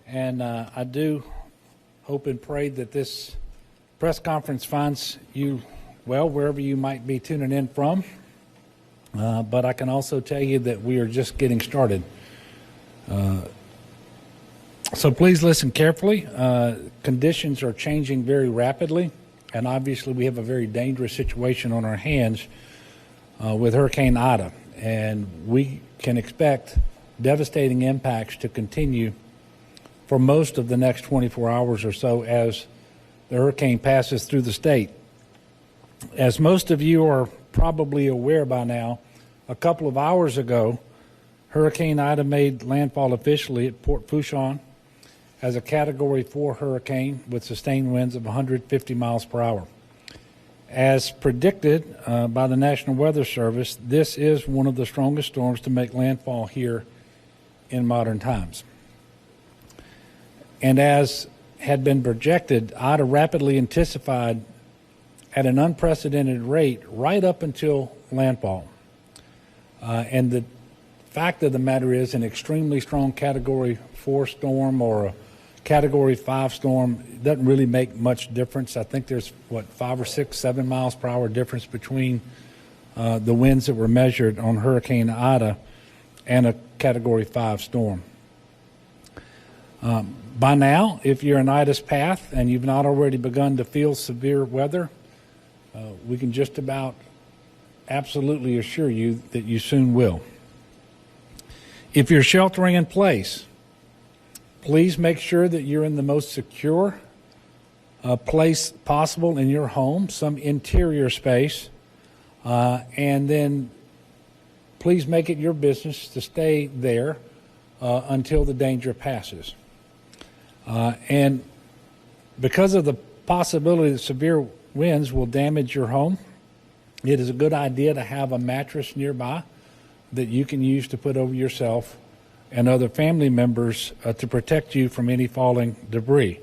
And I do hope and pray that this press conference finds you well wherever you might be tuning in from. But I can also tell you that we are just getting started. So please listen carefully. Conditions are changing very rapidly, and obviously we have a very dangerous situation on our hands with Hurricane Ida, and we can expect devastating impacts to continue for most of the next 24 hours or so as the hurricane passes through the state. As most of you are probably aware by now, a couple of hours ago, Hurricane Ida made landfall officially at Port Fourchon as a Category 4 hurricane with sustained winds of 150 miles per hour. As predicted by the National Weather Service, this is one of the strongest storms to make landfall here in modern times. And as had been projected, Ida rapidly intensified at an unprecedented rate right up until landfall. And the fact of the matter is, an extremely strong Category 4 storm or a Category 5 storm doesn't really make much difference. I think there's, 5 or 6, 7 miles per hour difference between the winds that were measured on Hurricane Ida and a Category 5 storm. By now, if you're in Ida's path and you've not already begun to feel severe weather, we can just about absolutely assure you that you soon will. If you're sheltering in place, please make sure that you're in the most secure place possible in your home, some interior space, and then please make it your business to stay there until the danger passes. And because of the possibility that severe winds will damage your home, it is a good idea to have a mattress nearby that you can use to put over yourself and other family members to protect you from any falling debris.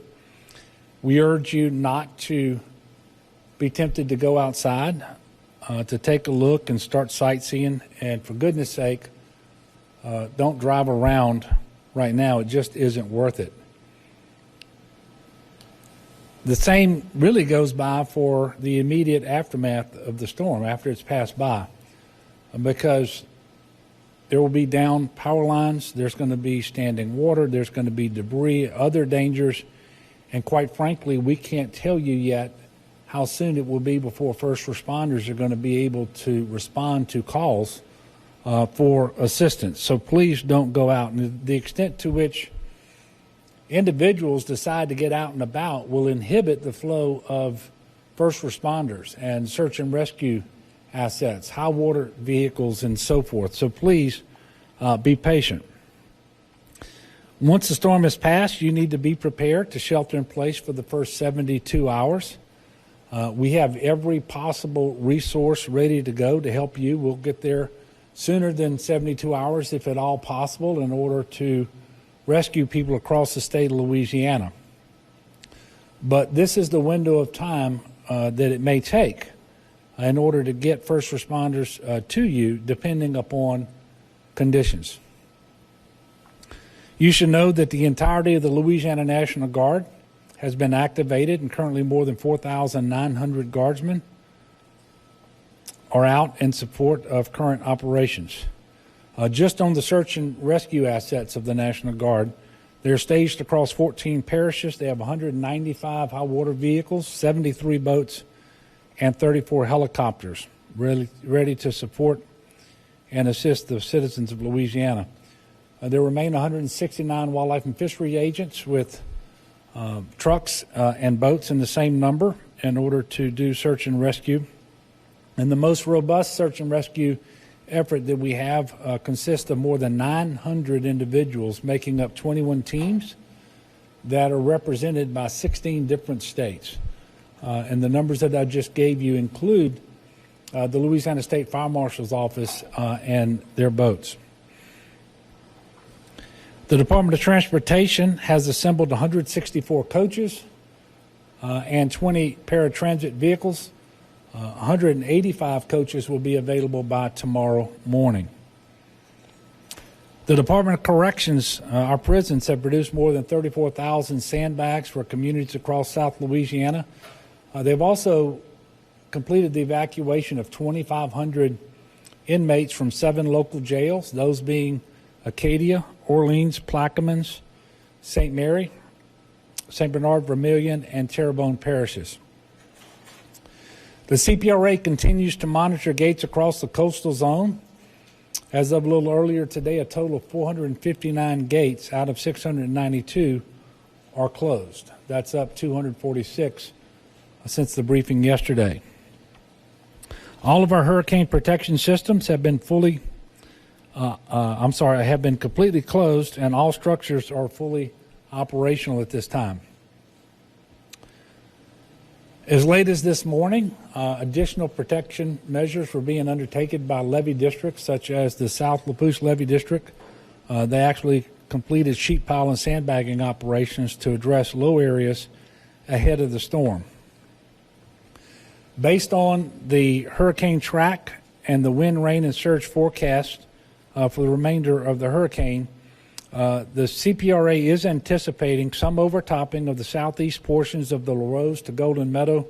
We urge you not to be tempted to go outside, to take a look and start sightseeing, and for goodness sake, don't drive around right now. It just isn't worth it. The same really goes by for the immediate aftermath of the storm after it's passed by, because there will be down power lines, there's going to be standing water, there's going to be debris, other dangers, and quite frankly, we can't tell you yet how soon it will be before first responders are going to be able to respond to calls for assistance. So please don't go out. And the extent to which individuals decide to get out and about will inhibit the flow of first responders and search and rescue assets, high water vehicles, and so forth. So please be patient. Once the storm has passed, you need to be prepared to shelter in place for the first 72 hours. We have every possible resource ready to go to help you. We'll get there sooner than 72 hours, if at all possible, in order to rescue people across the state of Louisiana. But this is the window of time that it may take in order to get first responders to you, depending upon conditions. You should know that the entirety of the Louisiana National Guard has been activated, and currently more than 4,900 guardsmen are out in support of current operations. Just on the search and rescue assets of the National Guard, they're staged across 14 parishes. They have 195 high water vehicles, 73 boats, and 34 helicopters ready to support and assist the citizens of Louisiana. There remain 169 wildlife and fishery agents with trucks and boats in the same number in order to do search and rescue. And the most robust search and rescue effort that we have consists of more than 900 individuals making up 21 teams that are represented by 16 different states. And the numbers that I just gave you include the Louisiana State Fire Marshal's Office and their boats. The Department of Transportation has assembled 164 coaches and 20 paratransit vehicles. 185 coaches will be available by tomorrow morning. The Department of Corrections, our prisons have produced more than 34,000 sandbags for communities across South Louisiana. They've also completed the evacuation of 2,500 inmates from 7 local jails, those being Acadia, Orleans, Plaquemines, St. Mary, St. Bernard, Vermilion, and Terrebonne parishes. The CPRA continues to monitor gates across the coastal zone. As of a little earlier today, a total of 459 gates out of 692 are closed. That's up 246 since the briefing yesterday. All of our hurricane protection systems have been have been completely closed, and all structures are fully operational at this time. As late as this morning, additional protection measures were being undertaken by levee districts, such as the South Lafourche Levee District. They actually completed sheet pile and sandbagging operations to address low areas ahead of the storm. Based on the hurricane track and the wind, rain, and surge forecast for the remainder of the hurricane, the CPRA is anticipating some overtopping of the southeast portions of the LaRose to Golden Meadow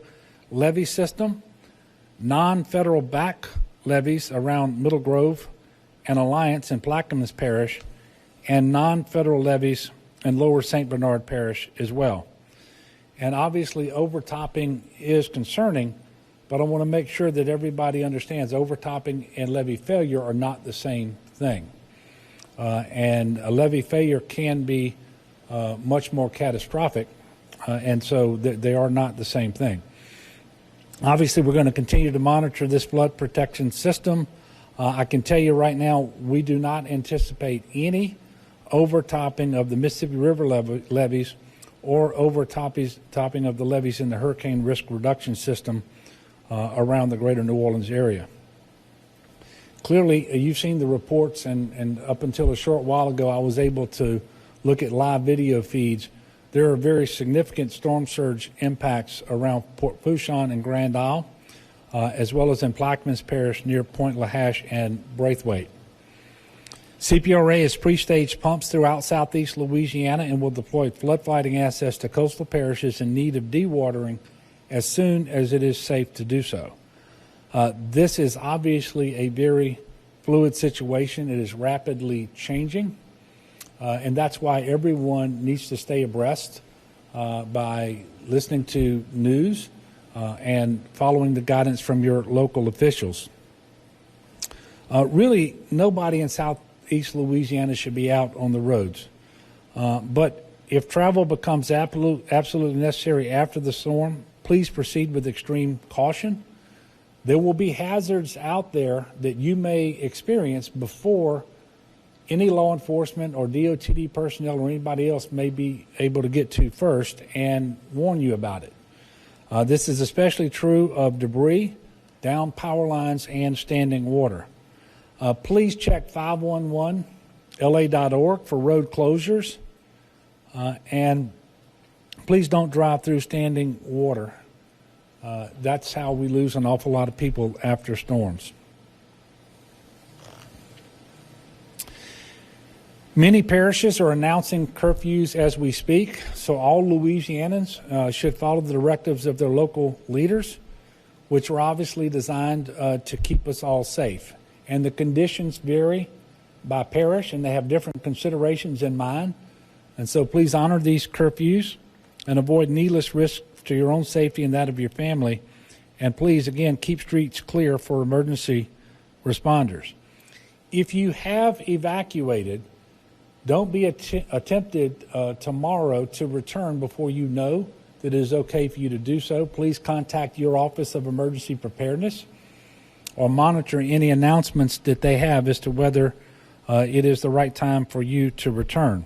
levee system, non-federal back levees around Middle Grove and Alliance in Plaquemines Parish, and non-federal levees in Lower St. Bernard Parish as well. And obviously overtopping is concerning, but I want to make sure that everybody understands overtopping and levee failure are not the same thing. And a levee failure can be much more catastrophic, and so they are not the same thing. Obviously, we're going to continue to monitor this flood protection system. I can tell you right now, we do not anticipate any overtopping of the Mississippi River levees or overtopping of the levees in the hurricane risk reduction system around the greater New Orleans area. Clearly, you've seen the reports, and up until a short while ago, I was able to look at live video feeds. There are very significant storm surge impacts around Port Fourchon and Grand Isle, as well as in Plaquemines Parish near Point Lahash and Braithwaite. CPRA has pre-staged pumps throughout southeast Louisiana and will deploy flood fighting assets to coastal parishes in need of dewatering as soon as it is safe to do so. This is obviously a very fluid situation. It is rapidly changing, and that's why everyone needs to stay abreast by listening to news and following the guidance from your local officials. Really, nobody in southeast Louisiana should be out on the roads, but if travel becomes absolutely necessary after the storm, please proceed with extreme caution. There will be hazards out there that you may experience before any law enforcement or DOTD personnel or anybody else may be able to get to first and warn you about it. This is especially true of debris, downed power lines, and standing water. Please check 511la.org for road closures, and please don't drive through standing water. That's how we lose an awful lot of people after storms. Many parishes are announcing curfews as we speak, so all Louisianans should follow the directives of their local leaders, which are obviously designed to keep us all safe. And the conditions vary by parish, and they have different considerations in mind. And so please honor these curfews and avoid needless risk to your own safety and that of your family. And please, again, keep streets clear for emergency responders. If you have evacuated, don't be tempted tomorrow to return before you know that it is okay for you to do so. Please contact your Office of Emergency Preparedness or monitor any announcements that they have as to whether it is the right time for you to return.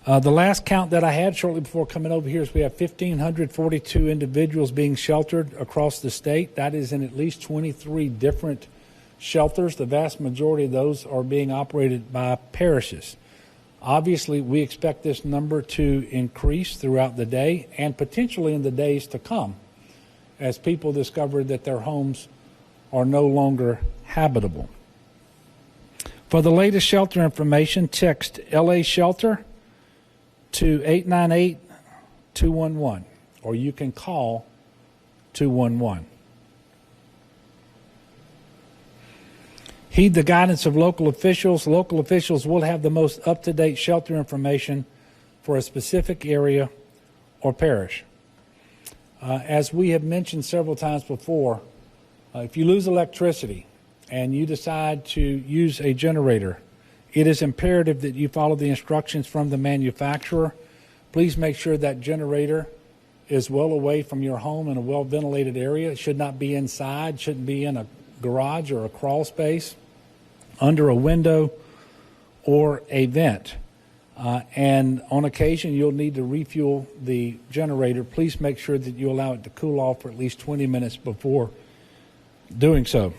The last count that I had shortly before coming over here is we have 1,542 individuals being sheltered across the state. That is in at least 23 different shelters. The vast majority of those are being operated by parishes. Obviously, we expect this number to increase throughout the day and potentially in the days to come as people discover that their homes are no longer habitable. For the latest shelter information, text LA Shelter to 898-211, or you can call 211. Heed the guidance of local officials. Local officials will have the most up-to-date shelter information for a specific area or parish. As we have mentioned several times before, if you lose electricity and you decide to use a generator, it is imperative that you follow the instructions from the manufacturer. Please make sure that generator is well away from your home in a well-ventilated area. It should not be inside, shouldn't be in a garage or a crawl space, under a window or a vent. And on occasion, you'll need to refuel the generator. Please make sure that you allow it to cool off for at least 20 minutes before doing so.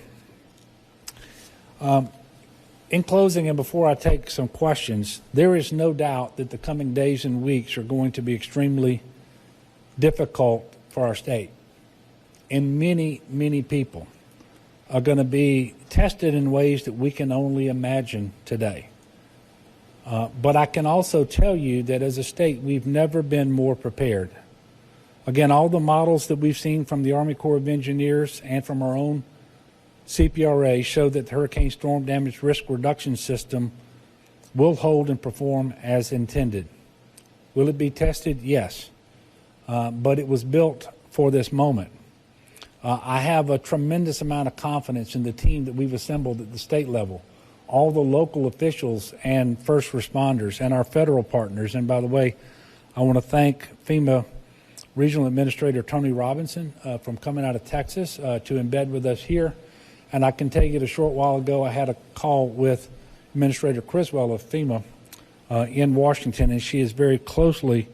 In closing, and before I take some questions, there is no doubt that the coming days and weeks are going to be extremely difficult for our state. And many, many people are going to be tested in ways that we can only imagine today. But I can also tell you that as a state, we've never been more prepared. Again, all the models that we've seen from the Army Corps of Engineers and from our own CPRA show that the Hurricane Storm Damage Risk Reduction System will hold and perform as intended. Will it be tested? Yes. But it was built for this moment. I have a tremendous amount of confidence in the team that we've assembled at the state level, all the local officials and first responders and our federal partners. And by the way, I want to thank FEMA Regional Administrator Tony Robinson from coming out of Texas to embed with us here. And I can tell you that a short while ago I had a call with Administrator Criswell of FEMA in Washington, and she is very closely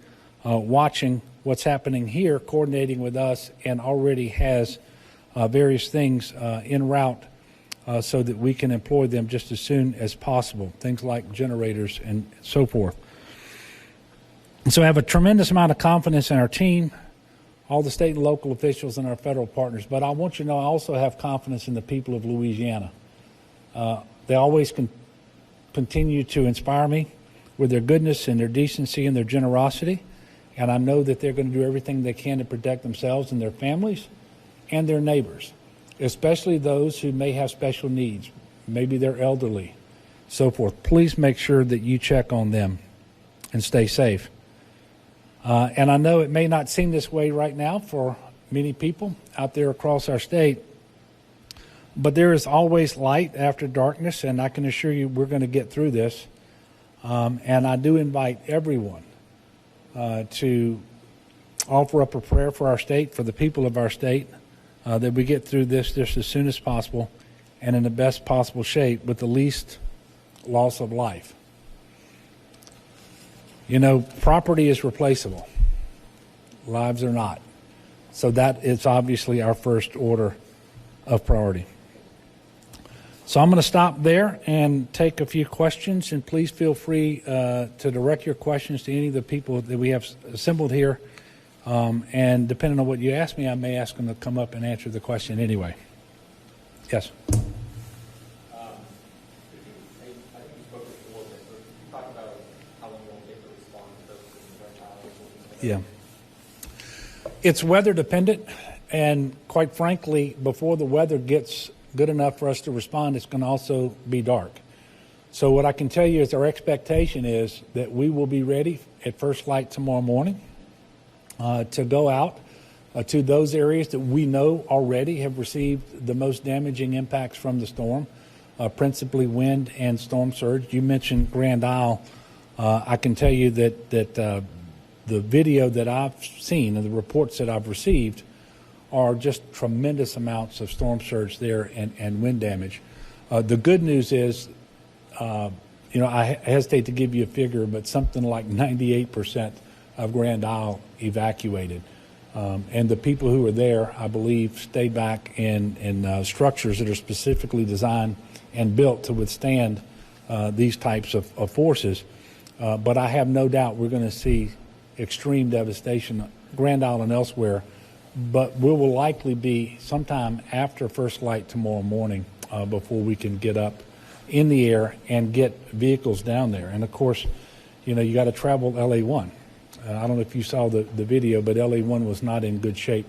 watching what's happening here, coordinating with us, and already has various things en route so that we can employ them just as soon as possible, things like generators and so forth. And so I have a tremendous amount of confidence in our team, all the state and local officials and our federal partners. But I want you to know I also have confidence in the people of Louisiana. They always continue to inspire me with their goodness and their decency and their generosity. And I know that they're going to do everything they can to protect themselves and their families and their neighbors, especially those who may have special needs. Maybe they're elderly, so forth. Please make sure that you check on them and stay safe. And I know it may not seem this way right now for many people out there across our state, but there is always light after darkness, and I can assure you we're going to get through this. And I do invite everyone to offer up a prayer for our state, for the people of our state, that we get through this just as soon as possible and in the best possible shape with the least loss of life. You know, property is replaceable. Lives are not. So that is obviously our first order of priority. So I'm going to stop there and take a few questions, and please feel free to direct your questions to any of the people that we have assembled here. And depending on what you ask me, I may ask them to come up and answer the question anyway. Yes? Yeah. It's weather dependent, and quite frankly, before the weather gets good enough for us to respond, it's going to also be dark. So what I can tell you is our expectation is that we will be ready at first light tomorrow morning to go out to those areas that we know already have received the most damaging impacts from the storm, principally wind and storm surge. You mentioned Grand Isle. I can tell you that the video that I've seen and the reports that I've received are just tremendous amounts of storm surge there and wind damage. The good news is, I hesitate to give you a figure, but something like 98% of Grand Isle evacuated. And the people who were there, I believe, stayed back in structures that are specifically designed and built to withstand these types of forces. But I have no doubt we're going to see extreme devastation, Grand Isle and elsewhere, but we will likely be sometime after first light tomorrow morning before we can get up in the air and get vehicles down there. And of course, you know, you got to travel LA1. I don't know if you saw the video, but LA1 was not in good shape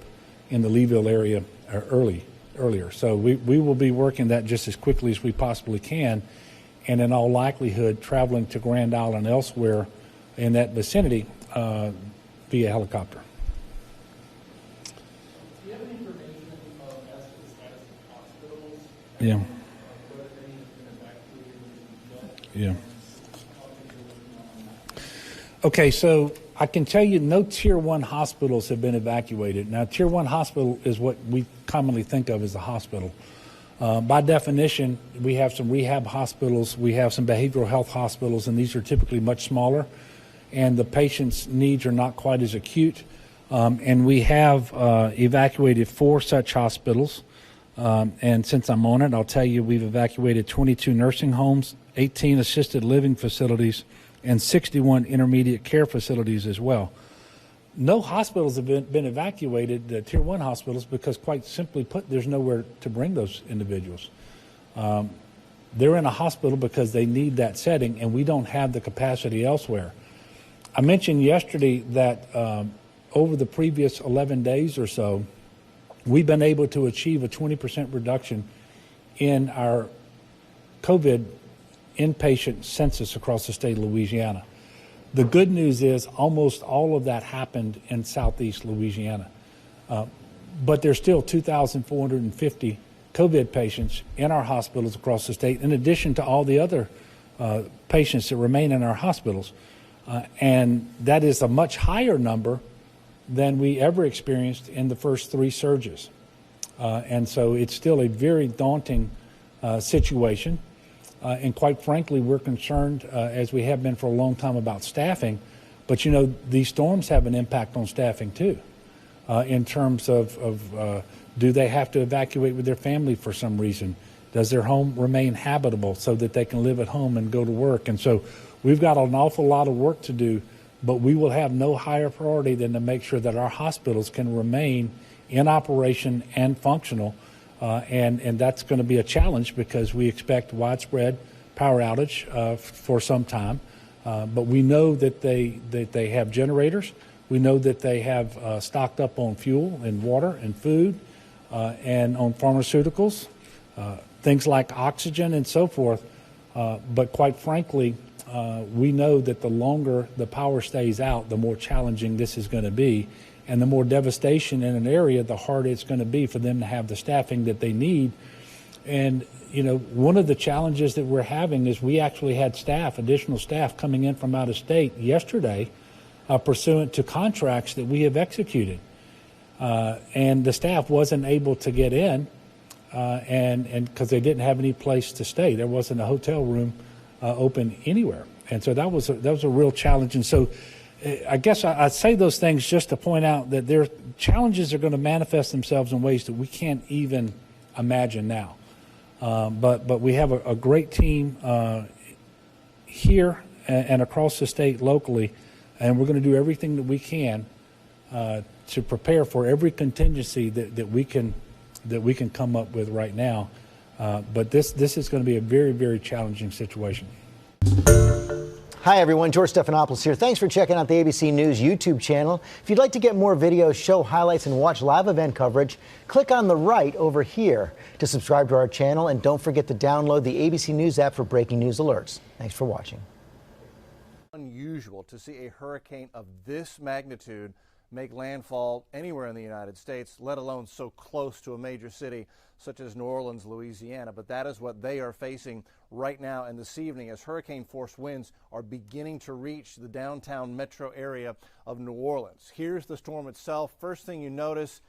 in the Leeville area earlier. So we will be working that just as quickly as we possibly can, and in all likelihood traveling to Grand Isle and elsewhere in that vicinity via helicopter. Do you have any information as to the status of hospitals? Yeah. Whether any have been evacuated? Yeah. Okay, so I can tell you no Tier 1 hospitals have been evacuated. Now, Tier 1 hospital is what we commonly think of as a hospital. By definition, we have some rehab hospitals, we have some behavioral health hospitals, and these are typically much smaller, and the patient's needs are not quite as acute. And we have evacuated 4 such hospitals. And since I'm on it, I'll tell you we've evacuated 22 nursing homes, 18 assisted living facilities, and 61 intermediate care facilities as well. No hospitals have been evacuated, Tier 1 hospitals, because quite simply put, there's nowhere to bring those individuals. They're in a hospital because they need that setting, and we don't have the capacity elsewhere. I mentioned yesterday that over the previous 11 days or so, we've been able to achieve a 20% reduction in our COVID inpatient census across the state of Louisiana. The good news is almost all of that happened in southeast Louisiana. But there's still 2,450 COVID patients in our hospitals across the state, in addition to all the other patients that remain in our hospitals. And that is a much higher number than we ever experienced in the first 3 surges. And so it's still a very daunting situation. And quite frankly, we're concerned, as we have been for a long time, about staffing. But, you know, these storms have an impact on staffing, too, in terms of do they have to evacuate with their family for some reason? Does their home remain habitable so that they can live at home and go to work? And so we've got an awful lot of work to do, but we will have no higher priority than to make sure that our hospitals can remain in operation and functional. And that's going to be a challenge because we expect widespread power outage for some time. But we know that they have generators. We know that they have stocked up on fuel and water and food and on pharmaceuticals, things like oxygen and so forth. But quite frankly, we know that the longer the power stays out, the more challenging this is going to be. And the more devastation in an area, the harder it's going to be for them to have the staffing that they need. And, you know, one of the challenges that we're having is we actually had additional staff coming in from out of state yesterday pursuant to contracts that we have executed. And the staff wasn't able to get in and because they didn't have any place to stay. There wasn't a hotel room open anywhere. And so that was a real challenge. And so I guess I say those things just to point out that their challenges are going to manifest themselves in ways that we can't even imagine now. But we have a great team here and across the state locally, and we're going to do everything that we can to prepare for every contingency that we can come up with right now. But this is going to be a very, very challenging situation. Hi, everyone. George Stephanopoulos here. Thanks for checking out the ABC News YouTube channel. If you'd like to get more videos, show highlights, and watch live event coverage, click on the right over here to subscribe to our channel. And don't forget to download the ABC News app for breaking news alerts. Thanks for watching. Unusual to see a hurricane of this magnitude make landfall anywhere in the United States, let alone so close to a major city such as New Orleans, Louisiana. But that is what they are facing right now and this evening as hurricane-force winds are beginning to reach the downtown metro area of New Orleans. Here's the storm itself. First thing you notice,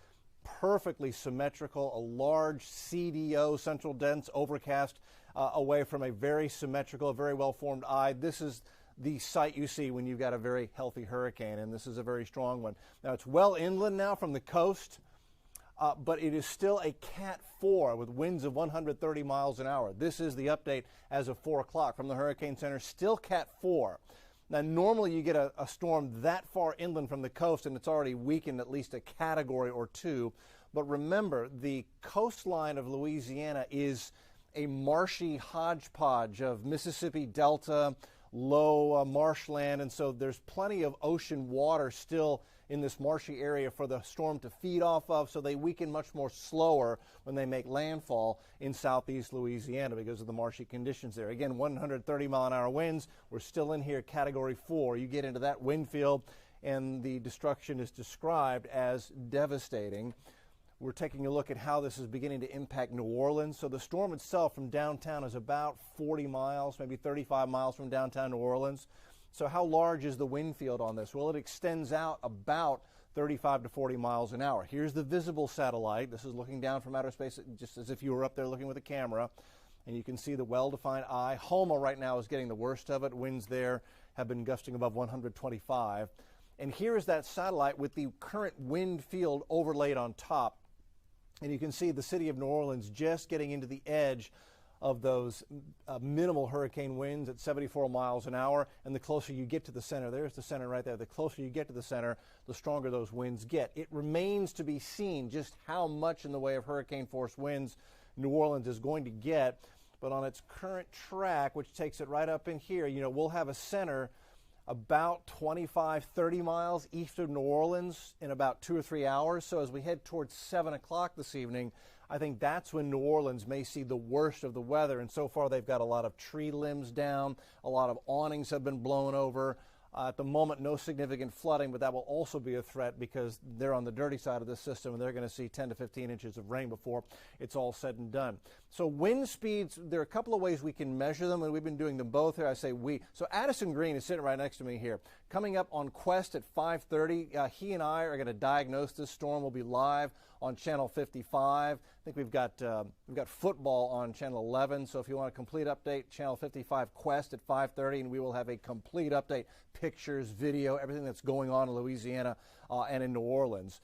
perfectly symmetrical, a large CDO, central dense overcast, away from a very symmetrical, very well-formed eye. This is the sight you see when you've got a very healthy hurricane, and this is a very strong one. Now, it's well inland now from the coast, but it is still a Cat 4 with winds of 130 miles an hour. This is the update as of 4 o'clock from the Hurricane Center, still Cat 4. Now, normally you get a storm that far inland from the coast, and it's already weakened at least a category or 2. But remember, the coastline of Louisiana is a marshy hodgepodge of Mississippi Delta, low marshland, and so there's plenty of ocean water still in this marshy area for the storm to feed off of, so they weaken much more slower when they make landfall in southeast Louisiana because of the marshy conditions there. Again, 130-mile-an-hour winds. We're still in here, Category 4. You get into that wind field, and the destruction is described as devastating. We're taking a look at how this is beginning to impact New Orleans. So the storm itself from downtown is about 40 miles, maybe 35 miles from downtown New Orleans. So how large is the wind field on this? Well, it extends out about 35 to 40 miles an hour. Here's the visible satellite. This is looking down from outer space, just as if you were up there looking with a camera. And you can see the well-defined eye. Homa right now is getting the worst of it. Winds there have been gusting above 125. And here is that satellite with the current wind field overlaid on top. And you can see the city of New Orleans just getting into the edge of those minimal hurricane winds at 74 miles an hour. And the closer you get to the center, there's the center right there, the closer you get to the center, the stronger those winds get. It remains to be seen just how much in the way of hurricane force winds New Orleans is going to get. But on its current track, which takes it right up in here, you know, we'll have a center about 25, 30 miles east of New Orleans in about 2 or 3 hours. So as we head towards 7 o'clock this evening, I think that's when New Orleans may see the worst of the weather. And so far, they've got a lot of tree limbs down. A lot of awnings have been blown over. At the moment, no significant flooding, but that will also be a threat because they're on the dirty side of this system, and they're going to see 10 to 15 inches of rain before it's all said and done. So wind speeds, there are a couple of ways we can measure them, and we've been doing them both here. I say we. So Addison Green is sitting right next to me here. Coming up on Quest at 5:30, he and I are going to diagnose this storm. We'll be live on Channel 55. I think we've got football on Channel 11. So if you want a complete update, Channel 55 Quest at 5:30, and we will have a complete update, pictures, video, everything that's going on in Louisiana and in New Orleans.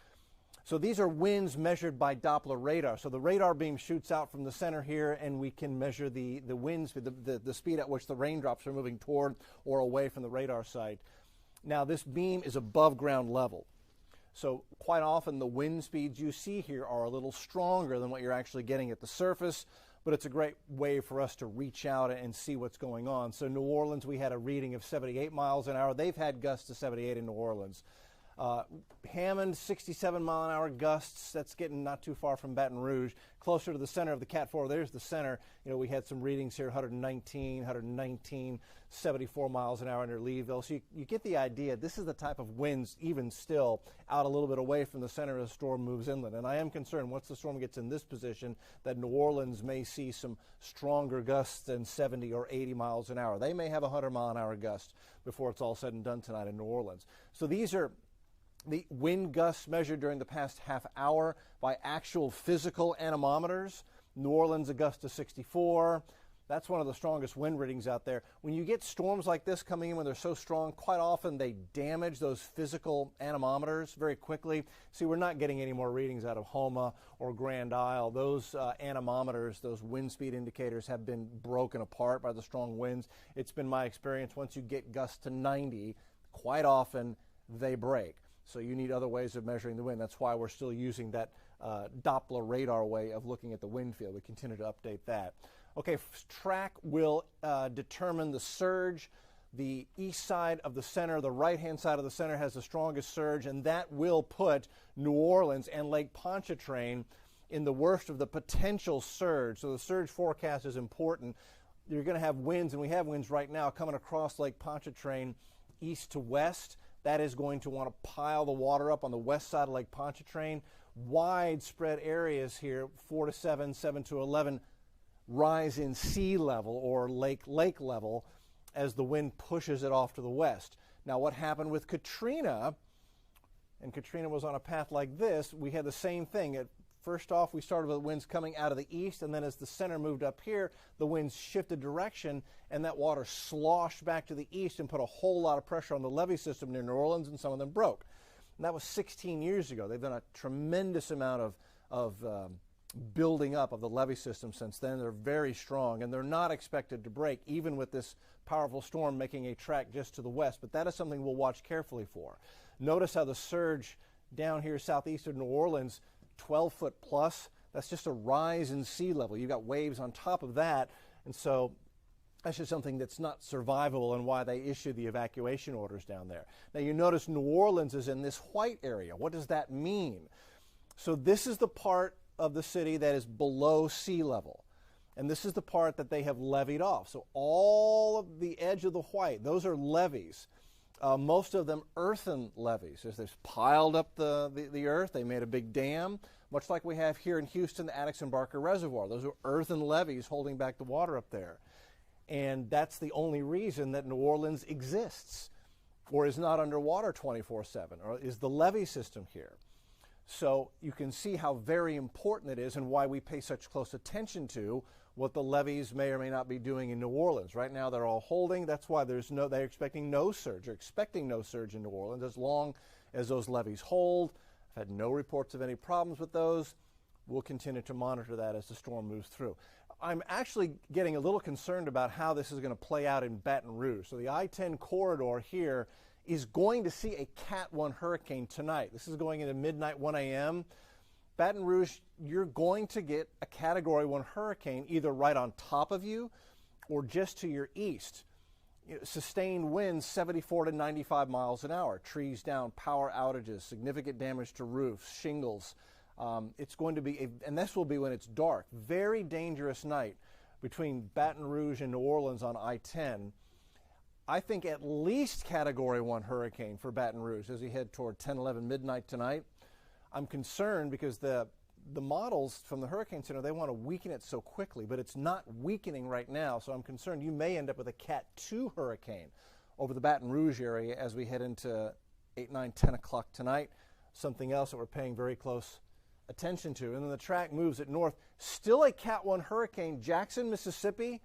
So these are winds measured by Doppler radar. So the radar beam shoots out from the center here, and we can measure the winds, the speed at which the raindrops are moving toward or away from the radar site. Now this beam is above ground level. So quite often the wind speeds you see here are a little stronger than what you're actually getting at the surface, but it's a great way for us to reach out and see what's going on. So New Orleans, we had a reading of 78 miles an hour. They've had gusts to 78 in New Orleans. Hammond, 67-mile-an-hour gusts. That's getting not too far from Baton Rouge. Closer to the center of the Cat 4, there's the center. You know, we had some readings here, 119, 74 miles an hour near Leeville. So you get the idea. This is the type of winds, even still, out a little bit away from the center of the storm moves inland. And I am concerned once the storm gets in this position that New Orleans may see some stronger gusts than 70 or 80 miles an hour. They may have a 100-mile-an-hour gust before it's all said and done tonight in New Orleans. So these are the wind gusts measured during the past half hour by actual physical anemometers. New Orleans, a gust of 64. That's one of the strongest wind readings out there. When you get storms like this coming in when they're so strong, quite often they damage those physical anemometers very quickly. See, we're not getting any more readings out of Homa or Grand Isle. Those anemometers, those wind speed indicators have been broken apart by the strong winds. It's been my experience once you get gusts to 90, quite often they break. So you need other ways of measuring the wind. That's why we're still using that Doppler radar way of looking at the wind field. We continue to update that. Okay, track will determine the surge. The east side of the center, the right-hand side of the center has the strongest surge, and that will put New Orleans and Lake Pontchartrain in the worst of the potential surge. So the surge forecast is important. You're going to have winds, and we have winds right now coming across Lake Pontchartrain east to west. That is going to want to pile the water up on the west side of Lake Pontchartrain. Widespread areas here, 4 to 7, 7 to 11, rise in sea level or lake level as the wind pushes it off to the west. Now what happened with Katrina, and Katrina was on a path like this, we had the same thing. First off, we started with winds coming out of the east, and then as the center moved up here, the winds shifted direction, and that water sloshed back to the east and put a whole lot of pressure on the levee system near New Orleans, and some of them broke. And that was 16 years ago. They've done a tremendous amount of building up of the levee system since then. They're very strong, and they're not expected to break, even with this powerful storm making a track just to the west. But that is something we'll watch carefully for. Notice how the surge down here southeast of New Orleans, 12 foot plus. That's just a rise in sea level. You've got waves on top of that, and so that's just something that's not survivable, and why they issue the evacuation orders down there. Now you notice New Orleans is in this white area. What does that mean? So this is the part of the city that is below sea level, and this is the part that they have levied off. So all of the edge of the white, those are levees. Most of them earthen levees. As they've piled up the earth, they made a big dam, much like we have here in Houston, the Addison Barker Reservoir. Those are earthen levees holding back the water up there. And that's the only reason that New Orleans exists, or is not underwater 24/7, or is the levee system here. So you can see how very important it is, and why we pay such close attention to what the levees may or may not be doing in New Orleans. Right now they're all holding. That's why they're expecting no surge. They're expecting no surge in New Orleans as long as those levees hold. I've had no reports of any problems with those. We'll continue to monitor that as the storm moves through. I'm actually getting a little concerned about how this is going to play out in Baton Rouge. So the I-10 corridor here is going to see a Cat 1 hurricane tonight. This is going into midnight, 1 a.m. Baton Rouge, you're going to get a Category 1 hurricane either right on top of you or just to your east. Sustained winds 74 to 95 miles an hour, trees down, power outages, significant damage to roofs, shingles. It's going to be, and this will be when it's dark, very dangerous night between Baton Rouge and New Orleans on I-10. I think at least Category 1 hurricane for Baton Rouge as we head toward 10, 11 midnight tonight. I'm concerned because the models from the Hurricane Center, they want to weaken it so quickly, but it's not weakening right now, so I'm concerned you may end up with a Cat 2 hurricane over the Baton Rouge area as we head into 8, 9, 10 o'clock tonight. Something else that we're paying very close attention to. And then the track moves it north. Still a Cat 1 hurricane, Jackson, Mississippi.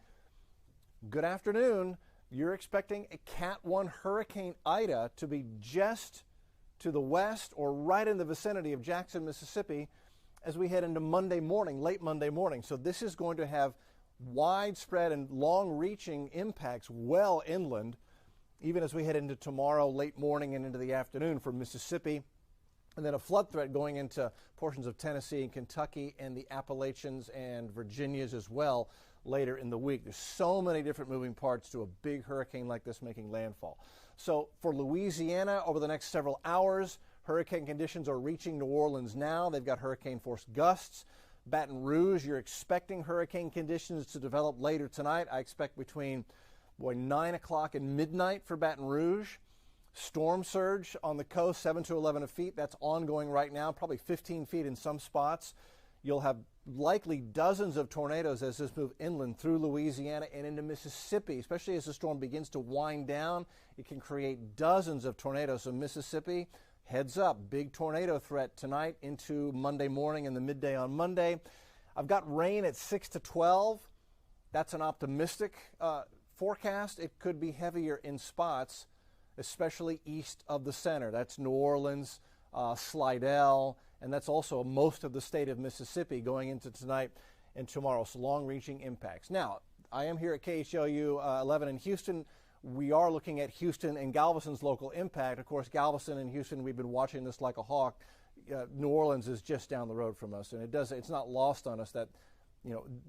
Good afternoon. You're expecting a Cat 1 Hurricane Ida to be just to the west or right in the vicinity of Jackson, Mississippi as we head into Monday morning, late Monday morning. So this is going to have widespread and long-reaching impacts well inland, even as we head into tomorrow, late morning and into the afternoon for Mississippi. And then a flood threat going into portions of Tennessee and Kentucky and the Appalachians and Virginias as well later in the week. There's so many different moving parts to a big hurricane like this making landfall. So for Louisiana, over the next several hours, hurricane conditions are reaching New Orleans now. They've got hurricane force gusts. Baton Rouge, you're expecting hurricane conditions to develop later tonight. I expect between 9 o'clock and midnight for Baton Rouge. Storm surge on the coast, 7 to 11 feet. That's ongoing right now, probably 15 feet in some spots. You'll have likely dozens of tornadoes as this moves inland through Louisiana and into Mississippi, especially as the storm begins to wind down. It can create dozens of tornadoes. So Mississippi, heads up, big tornado threat tonight into Monday morning and the midday on Monday. I've got rain at 6 to 12. That's an optimistic forecast. It could be heavier in spots, especially east of the center. That's New Orleans, Slidell, and that's also most of the state of Mississippi going into tonight and tomorrow. So long-reaching impacts. Now, I am here at KHLU 11 in Houston. We are looking at Houston and Galveston's local impact. Of course, Galveston and Houston, we've been watching this like a hawk. New Orleans is just down the road from us, and it's not lost on us that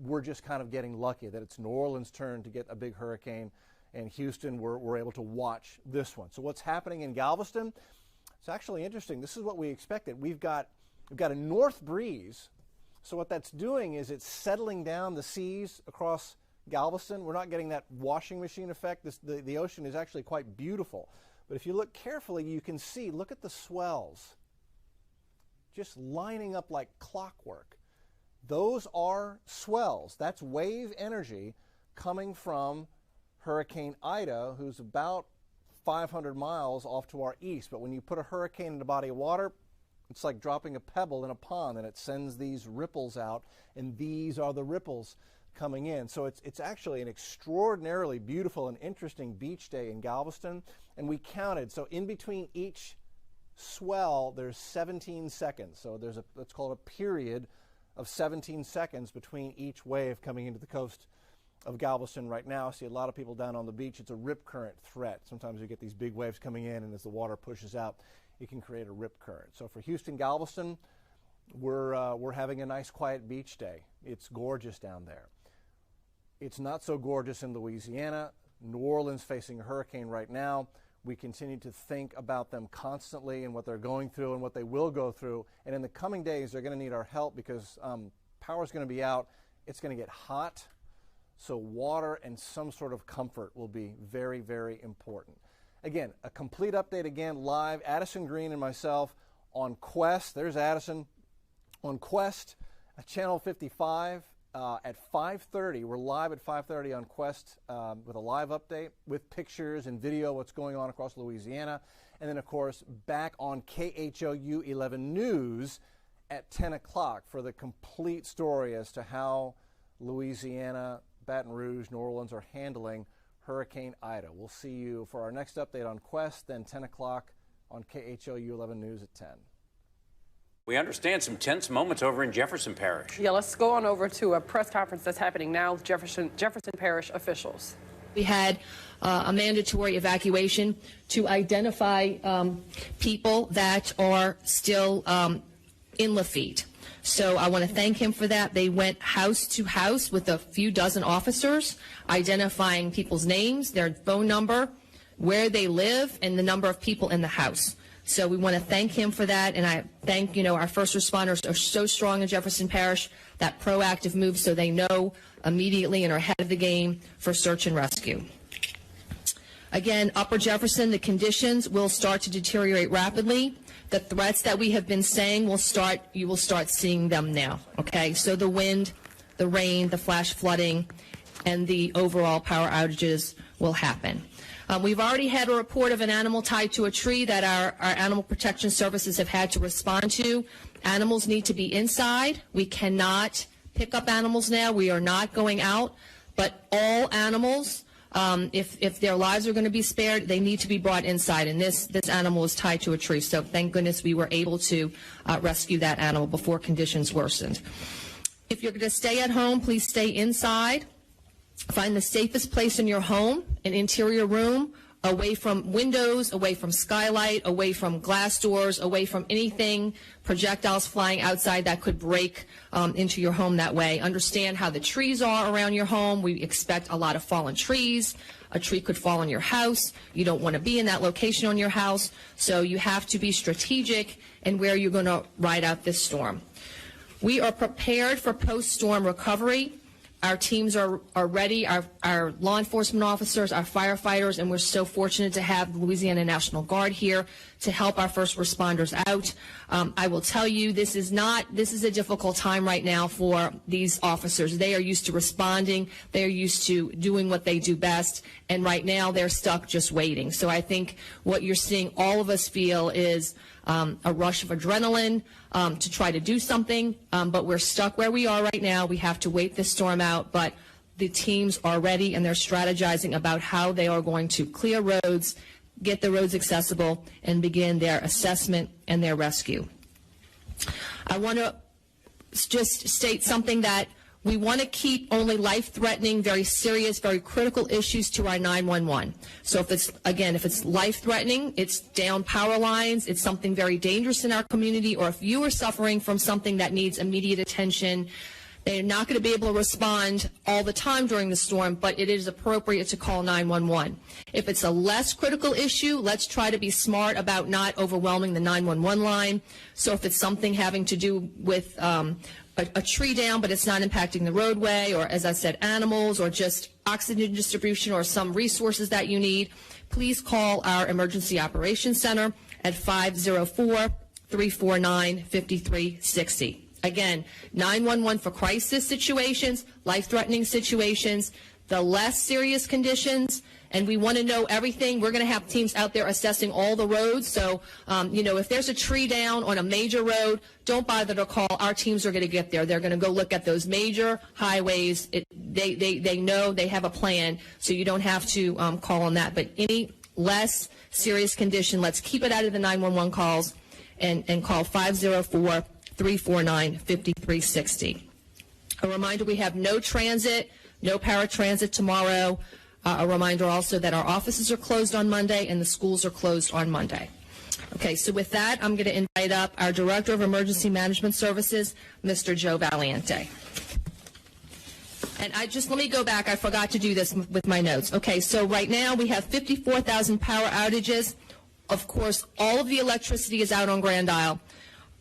we're just kind of getting lucky that it's New Orleans' turn to get a big hurricane, and Houston, we're able to watch this one. So what's happening in Galveston? It's actually interesting. This is what we expected. We've got a north breeze. So what that's doing is it's settling down the seas across Galveston. We're not getting that washing machine effect. The ocean is actually quite beautiful. But if you look carefully, you can see, look at the swells just lining up like clockwork. Those are swells. That's wave energy coming from Hurricane Ida, who's about 500 miles off to our east. But when you put a hurricane in a body of water, it's like dropping a pebble in a pond, and it sends these ripples out, and these are the ripples coming in. So it's actually an extraordinarily beautiful and interesting beach day in Galveston, and we counted. So in between each swell, there's 17 seconds. So there's let's call it a period of 17 seconds between each wave coming into the coast of Galveston right now. I see a lot of people down on the beach. It's a rip current threat. Sometimes you get these big waves coming in, and as the water pushes out, it can create a rip current. So for Houston, Galveston, we're having a nice quiet beach day. It's gorgeous down there. It's not so gorgeous in Louisiana. New Orleans facing a hurricane right now. We continue to think about them constantly and what they're going through and what they will go through. And in the coming days, they're going to need our help because power is going to be out. It's going to get hot. So water and some sort of comfort will be very, very important. Again, a complete update again live. Addison Green and myself on Quest. There's Addison on Quest, Channel 55 at 5:30. We're live at 5:30 on Quest with a live update with pictures and video what's going on across Louisiana. And then, of course, back on KHOU 11 News at 10 o'clock for the complete story as to how Louisiana, Baton Rouge, New Orleans are handling Hurricane Ida. We'll see you for our next update on Quest, then 10 o'clock on KHOU 11 News at 10. We understand some tense moments over in Jefferson Parish. Yeah, let's go on over to a press conference that's happening now with Jefferson Parish officials. We had a mandatory evacuation to identify people that are still in Lafitte. So I want to thank him for that. They went house to house with a few dozen officers, identifying people's names, their phone number, where they live, and the number of people in the house. So we want to thank him for that, and I thank, our first responders are so strong in Jefferson Parish, that proactive move so they know immediately and are ahead of the game for search and rescue. Again, Upper Jefferson, the conditions will start to deteriorate rapidly. The threats that we have been saying you will start seeing them now, okay? So the wind, the rain, the flash flooding, and the overall power outages will happen. We've already had a report of an animal tied to a tree that our animal protection services have had to respond to. Animals need to be inside. We cannot pick up animals now. We are not going out, but all animals, if their lives are going to be spared, they need to be brought inside, and this animal is tied to a tree. So thank goodness we were able to rescue that animal before conditions worsened. If you're going to stay at home, please stay inside. Find the safest place in your home, an interior room, away from windows, away from skylight, away from glass doors, away from anything, projectiles flying outside that could break into your home that way. Understand how the trees are around your home. We expect a lot of fallen trees. A tree could fall on your house. You don't want to be in that location on your house. So you have to be strategic in where you're going to ride out this storm. We are prepared for post-storm recovery. Our teams are ready, our law enforcement officers, our firefighters, and we're so fortunate to have the Louisiana National Guard here to help our first responders out. I will tell you, this is a difficult time right now for these officers. They are used to responding. They are used to doing what they do best, and right now they're stuck just waiting. So I think what you're seeing all of us feel is a rush of adrenaline to try to do something, but we're stuck where we are right now. We have to wait this storm out, but the teams are ready and they're strategizing about how they are going to clear roads, get the roads accessible, and begin their assessment and their rescue. I want to just state something that we want to keep only life-threatening, very serious, very critical issues to our 911. So if it's life-threatening, it's down power lines, it's something very dangerous in our community, or if you are suffering from something that needs immediate attention, they're not going to be able to respond all the time during the storm, but it is appropriate to call 911. If it's a less critical issue, let's try to be smart about not overwhelming the 911 line. So if it's something having to do with a tree down, but it's not impacting the roadway, or as I said, animals, or just oxygen distribution or some resources that you need, please call our Emergency Operations Center at 504-349-5360. Again, 911 for crisis situations, life-threatening situations, the less serious conditions, and we want to know everything. We're going to have teams out there assessing all the roads. So, if there's a tree down on a major road, don't bother to call. Our teams are going to get there. They're going to go look at those major highways. They know, they have a plan, so you don't have to call on that. But any less serious condition, let's keep it out of the 911 calls and call 504-349-5360. A reminder, we have no transit, no paratransit tomorrow. A reminder also that our offices are closed on Monday and the schools are closed on Monday. Okay, so with that, I'm going to invite up our Director of Emergency Management Services, Mr. Joe Valiente. And let me go back. I forgot to do this with my notes. Okay, so right now we have 54,000 power outages. Of course, all of the electricity is out on Grand Isle.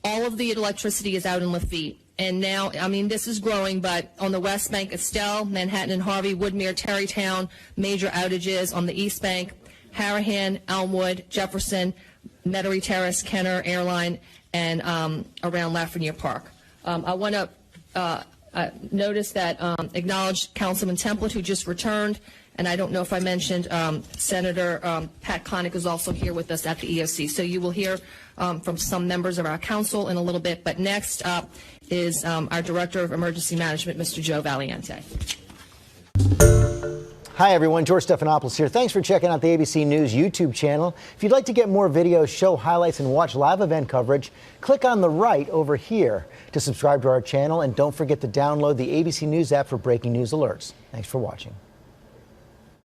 All of the electricity is out in Lafitte. And now, I mean, this is growing, but on the West Bank, Estelle, Manhattan and Harvey, Woodmere, Terrytown, major outages. On the East Bank, Harahan, Elmwood, Jefferson, Metairie Terrace, Kenner, Airline, and around Lafreniere Park. I want to notice that acknowledge Councilman Template, who just returned, and I don't know if I mentioned Senator Pat Connick is also here with us at the EOC. So you will hear from some members of our council in a little bit, but next up is our Director of Emergency Management, Mr. Joe Valiente. Hi everyone, George Stephanopoulos here. Thanks for checking out the ABC News YouTube channel. If you'd like to get more videos, show highlights, and watch live event coverage, click on the right over here to subscribe to our channel, and don't forget to download the ABC News app for breaking news alerts. Thanks for watching.